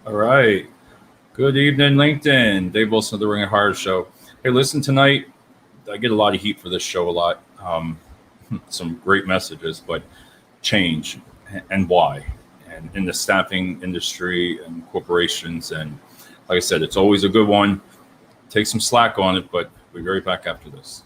All right. Good evening, LinkedIn. Dave Wilson of the Ring of Hire Show. Hey, listen, tonight, I get a lot of heat for this show a lot. Some great messages, but change and why. And in the staffing industry and corporations. And like I said, it's always a good one. Take some slack on it, but we'll be right back after this.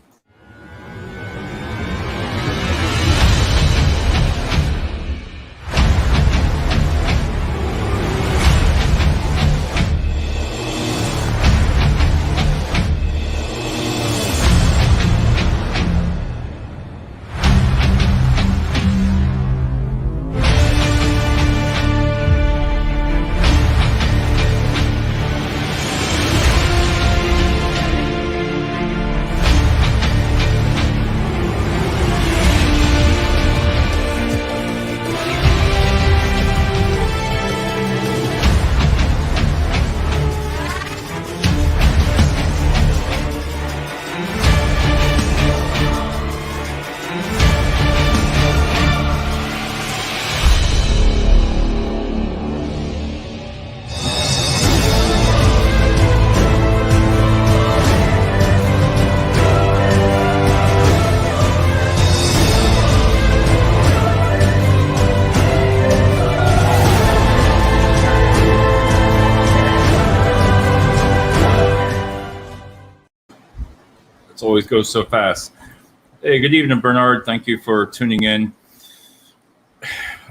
It always goes so fast. Hey, good evening, Bernard. Thank you for tuning in.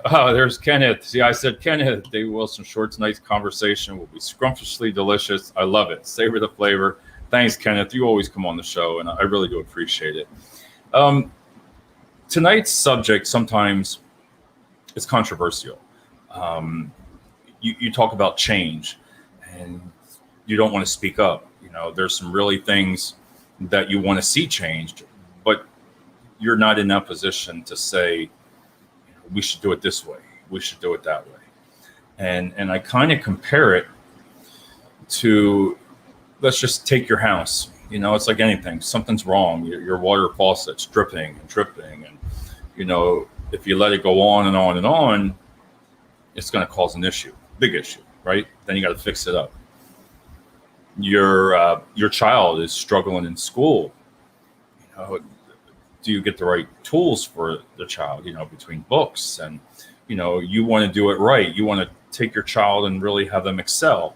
Oh, there's Kenneth. See, I said Kenneth. Dave Wilson Short. Tonight's conversation will be scrumptiously delicious. I love it. Savor the flavor. Thanks, Kenneth. You always come on the show, and I really do appreciate it. Tonight's subject sometimes is controversial. You talk about change, and you don't want to speak up. There's some really things that you want to see changed, but you're not in that position to say, we should do it this way, we should do it that way. And I kind of compare it to, let's just take your house. It's like anything. Something's wrong. Your water faucet's dripping and dripping. And, if you let it go on and on and on, it's going to cause an issue, big issue, right? Then you got to fix it up. Your child is struggling in school. Do you get the right tools for the child? Between books and you want to do it right. You want to take your child and really have them excel.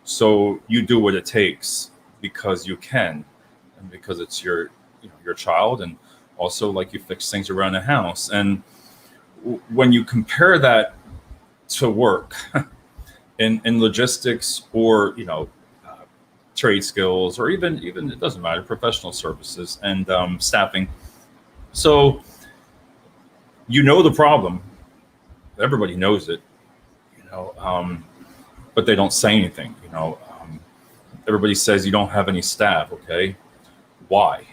So you do what it takes because you can, and because it's your child, and also like you fix things around the house. And when you compare that to work in logistics or trade skills, or even it doesn't matter, professional services and staffing. So the problem, everybody knows it, but they don't say anything. Everybody says you don't have any staff. Okay, why?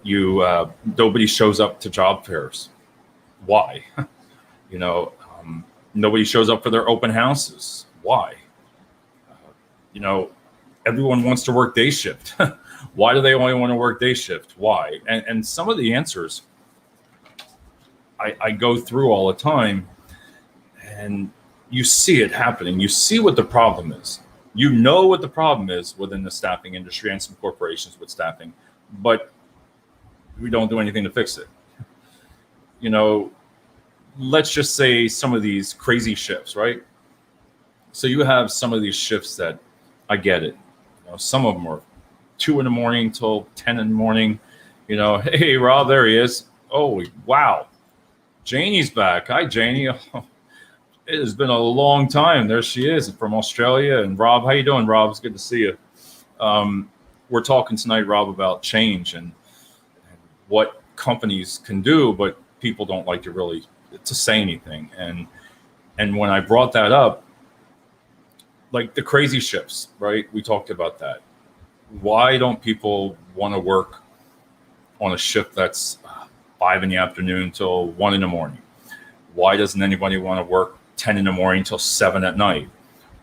Nobody shows up to job fairs. Why? Nobody shows up for their open houses. Why? Everyone wants to work day shift. Why do they only want to work day shift? Why? And some of the answers I go through all the time, and you see it happening. You see what the problem is. What the problem is within the staffing industry and some corporations with staffing, but we don't do anything to fix it. Let's just say some of these crazy shifts, right? So you have some of these shifts that, I get it. Some of them are 2 a.m. till 10 a.m. Hey, Rob, there he is. Oh, wow. Janie's back. Hi, Janie. Oh, it has been a long time. There she is from Australia. And Rob, how you doing, Rob? It's good to see you. We're talking tonight, Rob, about change and what companies can do, but people don't like to say anything. And when I brought that up, like the crazy shifts, right? We talked about that. Why don't people want to work on a shift that's 5 p.m. till 1 a.m? Why doesn't anybody want to work 10 a.m. till 7 p.m?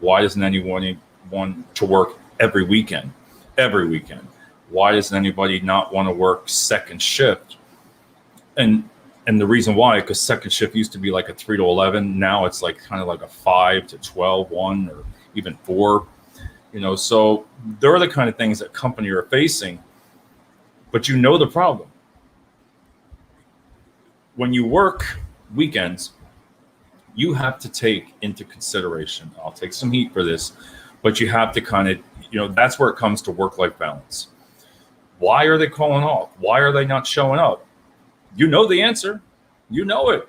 Why doesn't anyone want to work every weekend? Why doesn't anybody not want to work second shift? And And the reason why, because second shift used to be like a 3 to 11. Now it's like kind of like a 5 to 12, 1, or even 4. So there are the kind of things that company are facing, but the problem. When you work weekends, you have to take into consideration, I'll take some heat for this, but you have to kind of, that's where it comes to work-life balance. Why are they calling off? Why are they not showing up? You know the answer. You know it.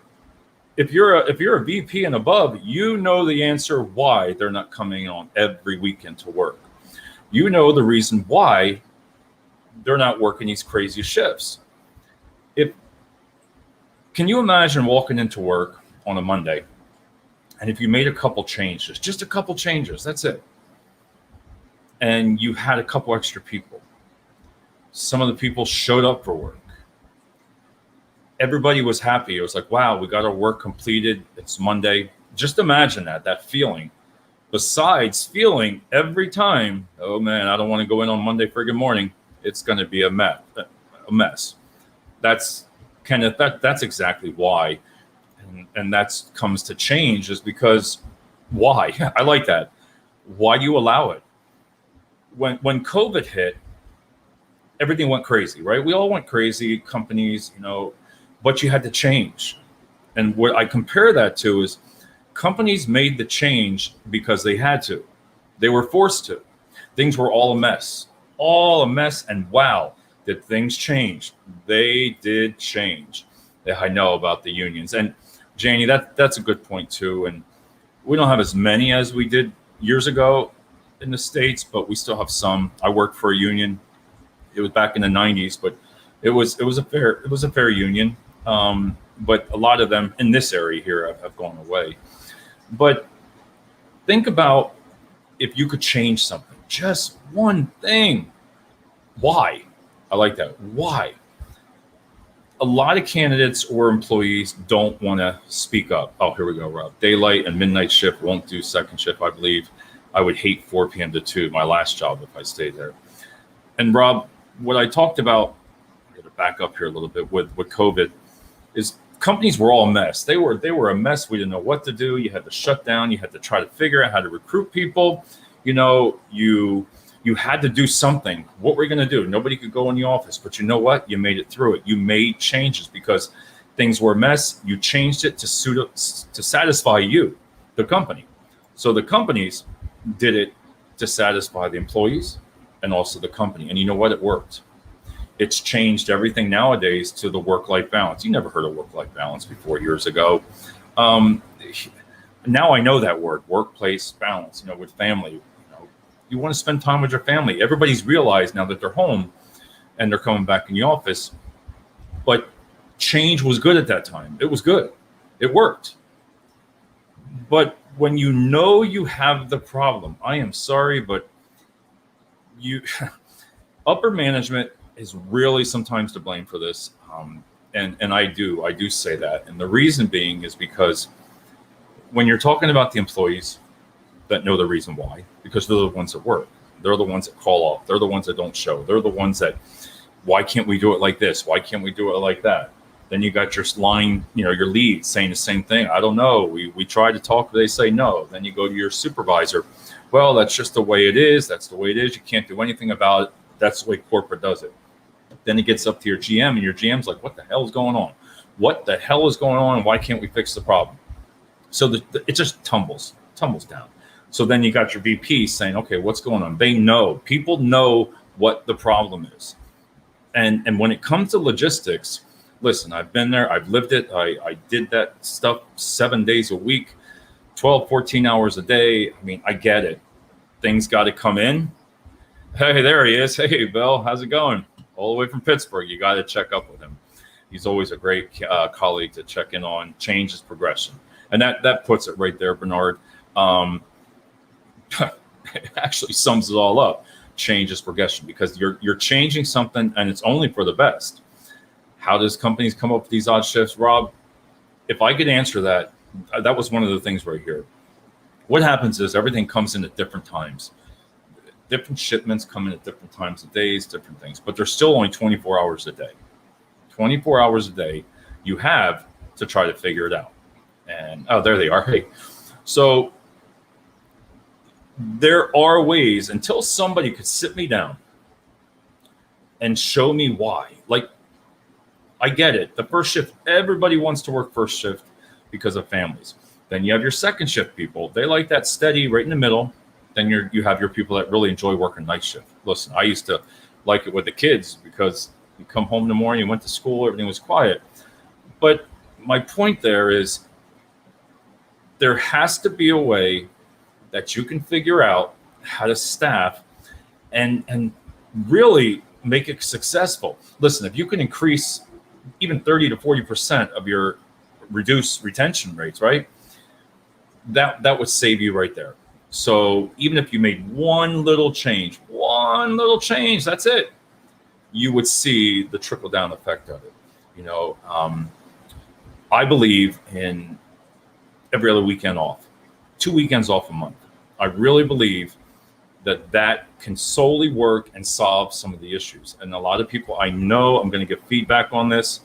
If you're a VP and above, you know the answer why they're not coming on every weekend to work. You know the reason why they're not working these crazy shifts. Can you imagine walking into work on a Monday, and if you made a couple changes, just a couple changes, that's it, and you had a couple extra people, some of the people showed up for work, everybody was happy. It was like, wow, we got our work completed. It's Monday. Just imagine that feeling. Besides feeling every time, oh man, I don't want to go in on Monday friggin' morning. It's going to be a mess. That's Kenneth. That's exactly why, and that comes to change is because why? I like that. Why do you allow it? When COVID hit, everything went crazy, right? We all went crazy. Companies, but you had to change. And what I compare that to is companies made the change because they had to. They were forced to. Things were all a mess. And wow, did things change? They did change. I know about the unions. And Janie, that's a good point too. And we don't have as many as we did years ago in the States, but we still have some. I worked for a union. It was back in the 90s, but it was a fair union. But a lot of them in this area here have gone away. But think about if you could change something, just one thing. Why? I like that. Why? A lot of candidates or employees don't want to speak up. Oh, here we go, Rob. Daylight and midnight shift won't do second shift, I believe. I would hate 4 p.m. to 2, my last job, if I stayed there. And Rob, what I talked about, I'm going to back up here a little bit with COVID, is companies were all a mess. They were a mess. We didn't know what to do. You had to shut down. You had to try to figure out how to recruit people. You had to do something. What were you going to do? Nobody could go in the office, but you know what? You made it through it. You made changes because things were a mess. You changed it to satisfy you, the company. So the companies did it to satisfy the employees and also the company. And you know what? It worked. It's changed everything nowadays to the work-life balance. You never heard of work-life balance before years ago. Now I know that word, workplace balance, with family. You want to spend time with your family. Everybody's realized now that they're home and they're coming back in the office. But change was good at that time. It was good. It worked. But when you have the problem, I am sorry, but upper management is really sometimes to blame for this. And I do say that. And the reason being is because when you're talking about the employees that know the reason why, because they're the ones that work. They're the ones that call off. They're the ones that don't show. They're the ones that, why can't we do it like this? Why can't we do it like that? Then you got your line, your lead saying the same thing. I don't know. We try to talk, they say no. Then you go to your supervisor. Well, that's just the way it is. That's the way it is. You can't do anything about it. That's the way corporate does it. Then it gets up to your GM, and your GM's like, what the hell is going on? What the hell is going on? And why can't we fix the problem? So it just tumbles down. So then you got your VP saying, okay, what's going on? They know. People know what the problem is. And when it comes to logistics, listen, I've been there. I've lived it. I did that stuff 7 days a week, 12, 14 hours a day. I mean, I get it. Things got to come in. Hey, there he is. Hey, Bill, how's it going? All the way from Pittsburgh. You got to check up with him. He's always a great colleague to check in on. Change is progression. And that puts it right there, Bernard. It actually sums it all up. Change is progression, because you're changing something and it's only for the best. How does companies come up with these odd shifts, Rob? If I could answer that was one of the things right here. What happens is everything comes in at different times. Different shipments come in at different times of days, different things, but there's still only 24 hours a day. 24 hours a day. you have to try to figure it out. And oh, there they are. Hey, so there are ways until somebody could sit me down and show me why. Like, I get it. The first shift, everybody wants to work first shift because of families. Then you have your second shift people. They like that steady right in the middle. Then you have your people that really enjoy working night shift. Listen, I used to like it with the kids because you come home in the morning, you went to school, everything was quiet. But my point there is there has to be a way that you can figure out how to staff and really make it successful. Listen, if you can increase even 30 to 40% of your reduced retention rates, right? That would save you right there. So even if you made one little change, that's it. You would see the trickle down effect of it. I believe in every other weekend off, 2 weekends off a month. I really believe that can solely work and solve some of the issues. And a lot of people, I know I'm going to get feedback on this.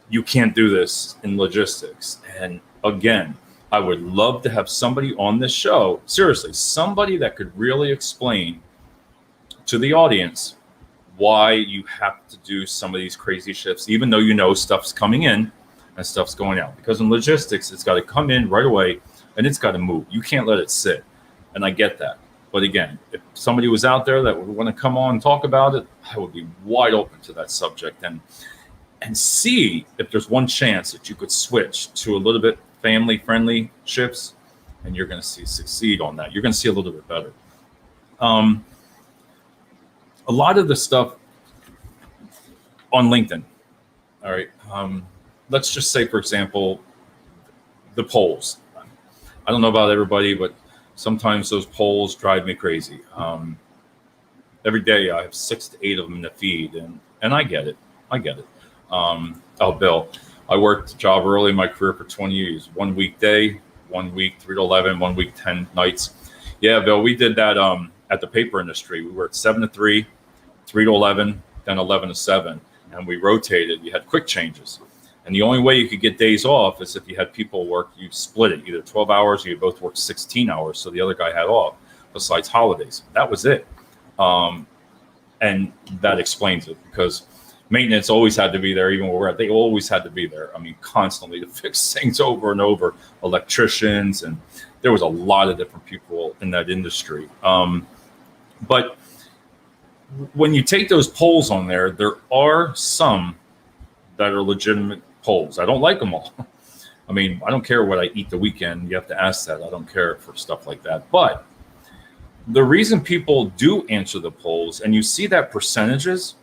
You can't do this in logistics. And again, I would love to have somebody on this show, seriously, somebody that could really explain to the audience why you have to do some of these crazy shifts, even though stuff's coming in and stuff's going out. Because in logistics, it's got to come in right away and it's got to move. You can't let it sit. And I get that. But again, if somebody was out there that would want to come on and talk about it, I would be wide open to that subject and see if there's one chance that you could switch to a little bit family-friendly shifts, and you're going to succeed on that. You're going to see a little bit better. A lot of the stuff on LinkedIn, all right, let's just say, for example, the polls. I don't know about everybody, but sometimes those polls drive me crazy. Every day I have 6 to 8 of them in the feed, and I get it. Bill, I worked a job early in my career for 20 years. 1 week day, 1 week 3 to 11, 1 week 10 nights. Yeah, Bill, we did that at the paper industry. We worked 7 to 3, 3 to 11, then 11 to 7, and we rotated. You had quick changes. And the only way you could get days off is if you had people work, you split it, either 12 hours or you both worked 16 hours. So the other guy had off besides holidays. That was it. And that explains it, because maintenance always had to be there, even where we're at. They always had to be there. I mean, constantly to fix things over and over. Electricians, and there was a lot of different people in that industry. But when you take those polls on there are some that are legitimate polls. I don't like them all. I mean, I don't care what I eat the weekend. You have to ask that. I don't care for stuff like that. But the reason people do answer the polls, and you see that percentages,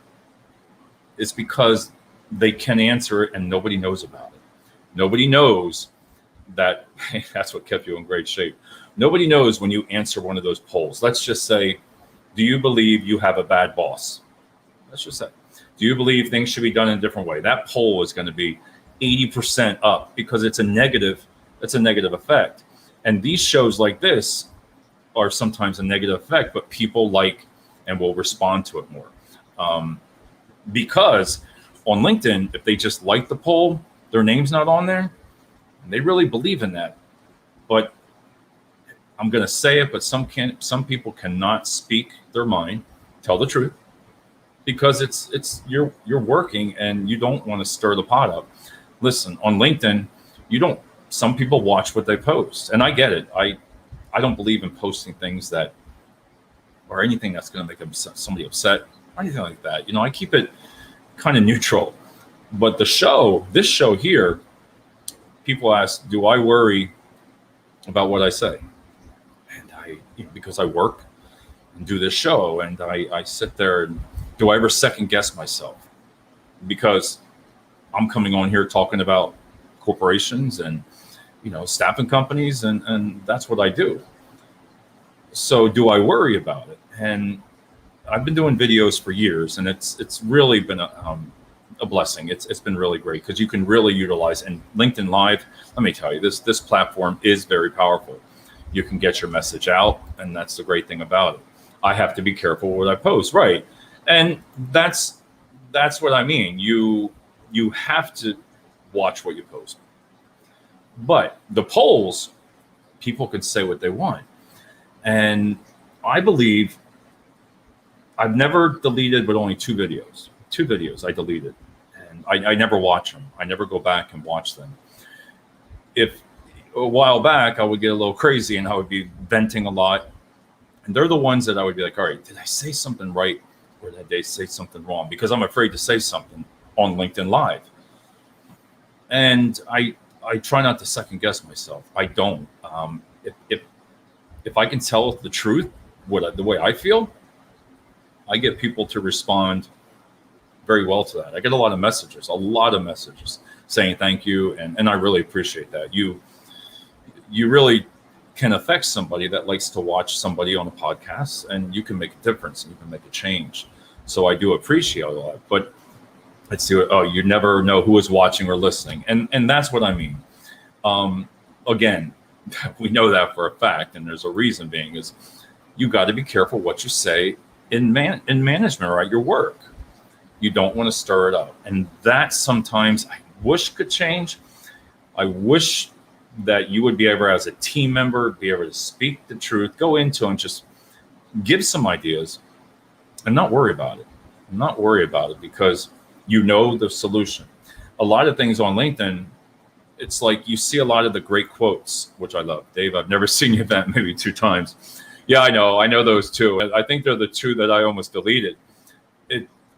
is because they can answer it and nobody knows about it. Nobody knows that. That's what kept you in great shape. Nobody knows when you answer one of those polls. Let's just say, do you believe you have a bad boss? Let's just say, do you believe things should be done in a different way? That poll is going to be 80% up because it's a negative effect. And these shows like this are sometimes a negative effect, but people like and will respond to it more. Because on LinkedIn, if they just like the poll, their name's not on there, and they really believe in that. But I'm going to say it, but some people cannot speak their mind, tell the truth, because you're working and you don't want to stir the pot up. Listen, on LinkedIn, some people watch what they post, and I get it. I don't believe in posting things that or anything that's going to make somebody upset or anything like that. I keep it kind of neutral. But this show here, people ask, do I worry about what I say? And because I work and do this show, and I sit there, and do I ever second guess myself? Because I'm coming on here talking about corporations and staffing companies, and that's what I do. So do I worry about it? And I've been doing videos for years, and it's really been a blessing. It's been really great because you can really utilize, and LinkedIn Live, let me tell you, this platform is very powerful. You can get your message out, and that's the great thing about it. I have to be careful what I post, right? And that's what I mean. you have to watch what you post. But the polls, people can say what they want. And I believe I've never deleted but only two videos. Two videos I deleted. And I never watch them. I never go back and watch them. If a while back I would get a little crazy and I would be venting a lot. And they're the ones that I would be like, all right, did I say something right or did I say something wrong? Because I'm afraid to say something on LinkedIn Live. And I try not to second guess myself. I don't. If I can tell the truth, the way I feel, I get people to respond very well to that. I get a lot of messages saying thank you, and I really appreciate that. You really can affect somebody that likes to watch somebody on a podcast, and you can make a difference and you can make a change. So I do appreciate all that. But let's see. You never know who is watching or listening, and that's what I mean. Again, we know that for a fact, and there's a reason being is you got to be careful what you say in management or at your work. You don't want to stir it up, and that sometimes I wish could change. I wish that you would be able, as a team member, be able to speak the truth, go into and just give some ideas, and not worry about it. Not worry about it because you know the solution. A lot of things on LinkedIn, it's like you see a lot of the great quotes, which I love. Dave, I've never seen you that maybe 2 times. Yeah, I know those two. I think they're the 2 that I almost deleted.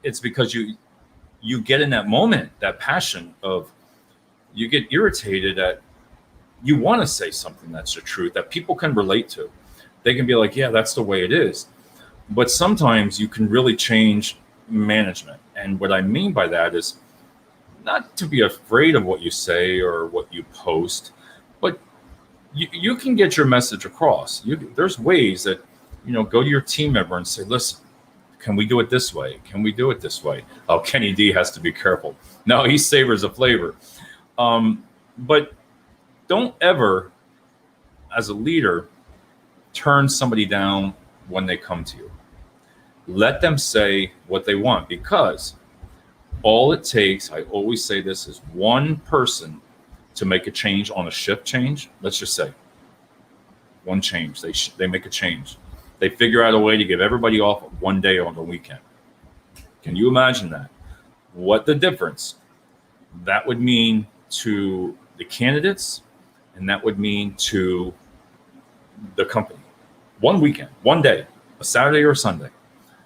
It's because you get in that moment, that passion of, you get irritated at, you want to say something that's the truth that people can relate to. They can be like, yeah, that's the way it is. But sometimes you can really change management. And what I mean by that is not to be afraid of what you say or what you post, but you can get your message across. There's ways that, go to your team member and say, listen, can we do it this way? Can we do it this way? Oh, Kenny D has to be careful. No, he savors a flavor. But don't ever, as a leader, turn somebody down when they come to you. Let them say what they want, because all it takes, I always say this, is one person to make a change on a shift change. Let's just say one change. They make a change. They figure out a way to give everybody off 1 day on the weekend. Can you imagine that? What the difference that would mean to the candidates, and that would mean to the company. 1 weekend, 1 day, a Saturday or a Sunday.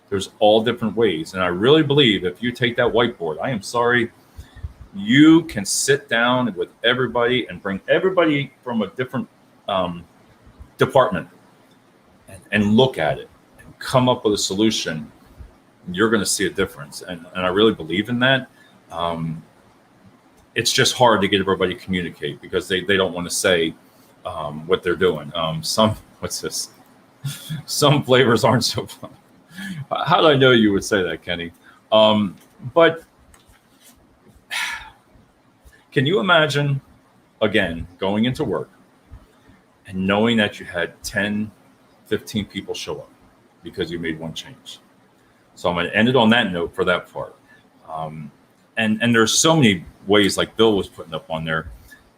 There's all different ways. And I really believe if you take that whiteboard, I am sorry, you can sit down with everybody and bring everybody from a different department and look at it and come up with a solution. You're going to see a difference. And I really believe in that. It's just hard to get everybody to communicate because they don't want to say what they're doing. What's this? Some flavors aren't so fun. How did I know you would say that, Kenny? But can you imagine, again, going into work and knowing that you had 10, 15 people show up because you made one change? So I'm going to end it on that note for that part. And there's so many ways, like Bill was putting up on there.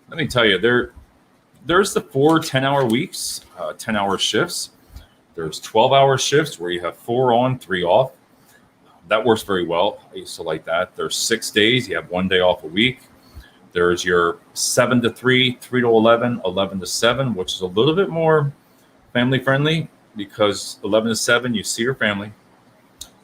Let me tell you, there's the 4 10-hour weeks, 10-hour shifts. There's 12-hour shifts where you have 4 on, 3 off. That works very well. I used to like that. There's 6 days. You have 1 day off a week. There's your 7 to 3, 3 to 11, 11 to 7, which is a little bit more family friendly because 11 to 7, you see your family.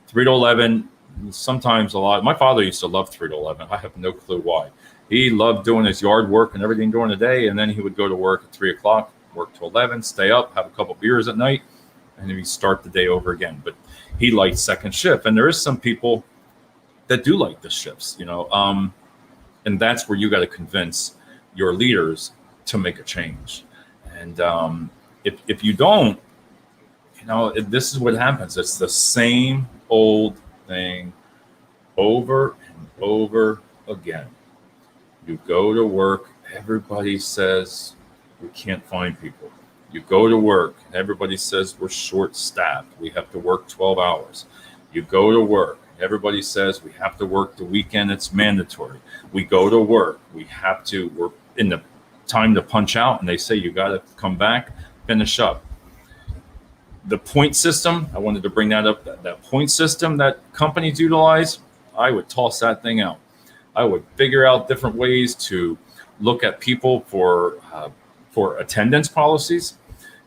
3 to 11, sometimes a lot. My father used to love 3 to 11. I have no clue why. He loved doing his yard work and everything during the day, and then he would go to work at 3 o'clock, work till 11, stay up, have a couple beers at night, and then he'd start the day over again. But he liked second shift, and there is some people that do like the shifts, and that's where you got to convince your leaders to make a change. And if you don't, this is what happens. It's the same old thing over and over again. You go to work, everybody says we can't find people. You go to work, everybody says we're short-staffed. We have to work 12 hours. You go to work, Everybody says we have to work the weekend. It's mandatory. We go to work. We're in the time to punch out, and they say you got to come back, finish up. The point system, I wanted to bring that up. That point system that companies utilize, I would toss that thing out. I would figure out different ways to look at people for attendance policies.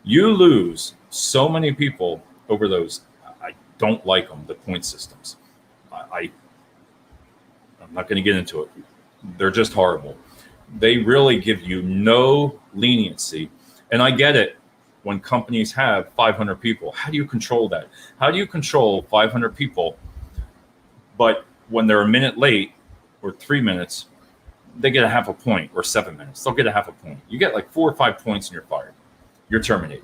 You lose so many people over those. I don't like them, the point systems. I'm not going to get into it. They're just horrible. They really give you no leniency. And I get it. When companies have 500 people, how do you control that? How do you control 500 people? But when they're a minute late or 3 minutes, they get a half a point, or 7 minutes. They'll get a half a point. You get like 4 or 5 points and you're fired. You're terminated.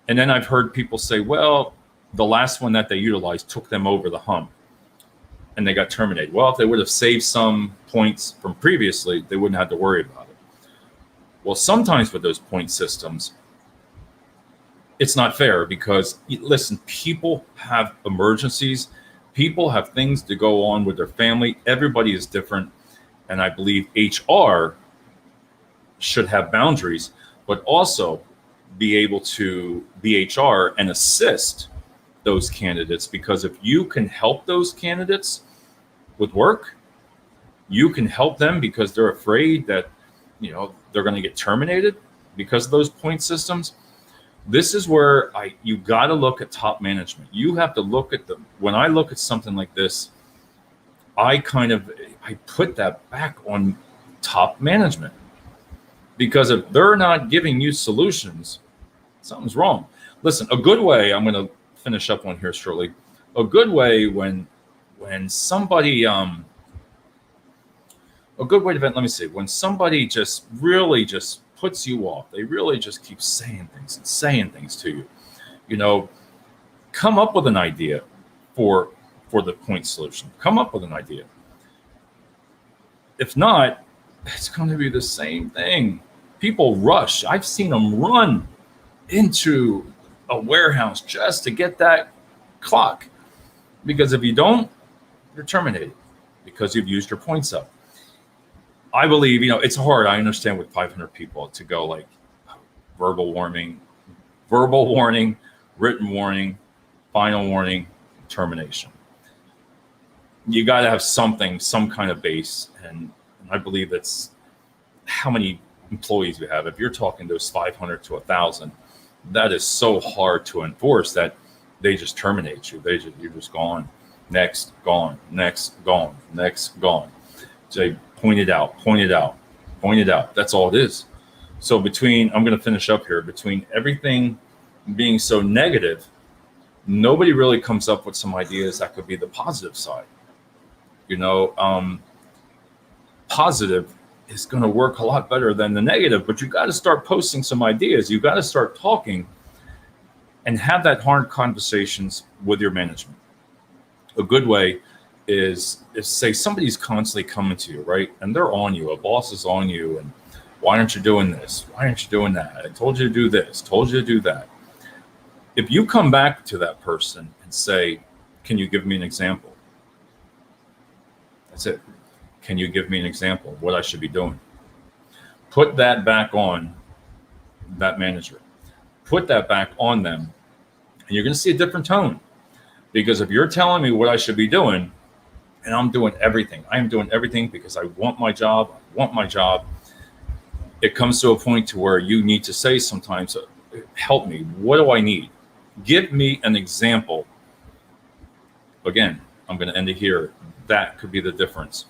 And then I've heard people say, well, the last one that they utilized took them over the hump and they got terminated. Well, if they would have saved some points from previously, they wouldn't have to worry about it. Well, sometimes with those point systems, it's not fair because, listen, people have emergencies. People have things to go on with their family. Everybody is different. And I believe HR should have boundaries, but also be able to be HR and assist those candidates. Because if you can help those candidates with work, you can help them because they're afraid that, they're going to get terminated because of those point systems. This is where you got to look at top management. You have to look at when I look at something like this, I put that back on top management, because if they're not giving you solutions, something's wrong. Listen, a good way, I'm going to finish up on here shortly. A good way when somebody, a good way to vent, let me see, when somebody just really just puts you off, they really just keep saying things to you, come up with an idea for the point solution. Come up with an idea. If not, it's going to be the same thing. People rush. I've seen them run into a warehouse just to get that clock, because if you don't, you're terminated because you've used your points up. I believe, it's hard. I understand with 500 people to go like verbal warning, written warning, final warning, termination. You got to have some kind of base. And I believe that's how many employees we have. If you're talking those 500 to 1,000, that is so hard to enforce that they just terminate you. You're just gone. Next, gone. Next, gone. Next, gone. They point it out. That's all it is. So I'm going to finish up here, between everything being so negative, nobody really comes up with some ideas that could be the positive side. Positive is going to work a lot better than the negative, but you got to start posting some ideas. You got to start talking and have that hard conversations with your management. A good way is say somebody's constantly coming to you, right? And they're on you. A boss is on you. And why aren't you doing this? Why aren't you doing that? I told you to do this, told you to do that. If you come back to that person and say, can you give me an example? That's it. Can you give me an example of what I should be doing? Put that back on that manager. Put that back on them. And you're going to see a different tone. Because if you're telling me what I should be doing, and I'm doing everything, I am doing everything because I want my job. It comes to a point to where you need to say sometimes, help me. What do I need? Give me an example. Again, I'm going to end it here. That could be the difference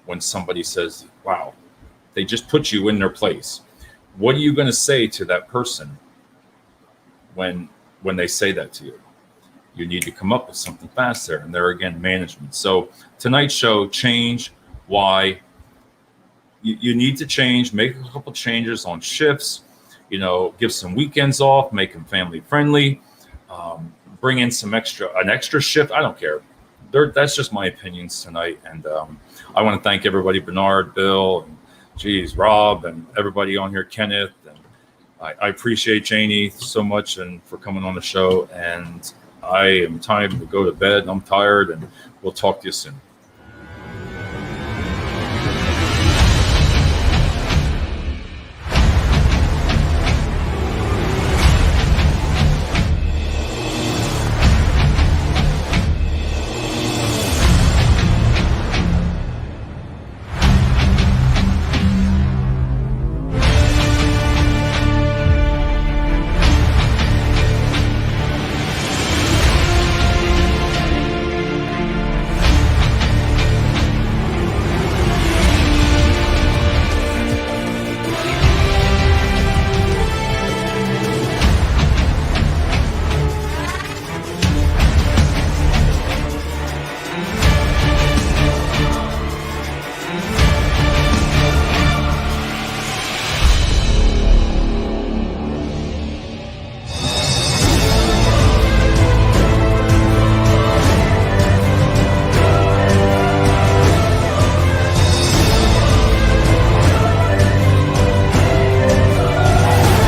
when somebody says, wow, they just put you in their place. What are you going to say to that person when they say that to you? You need to come up with something fast there. And there again, management. So tonight's show, change, why. You need to change, make a couple changes on shifts, give some weekends off, make them family friendly, bring in an extra shift. I don't care. That's just my opinions tonight. And I want to thank everybody, Bernard, Bill, and Rob, and everybody on here, Kenneth. And I appreciate Janie so much and for coming on the show. And I am time to go to bed. I'm tired, and we'll talk to you soon.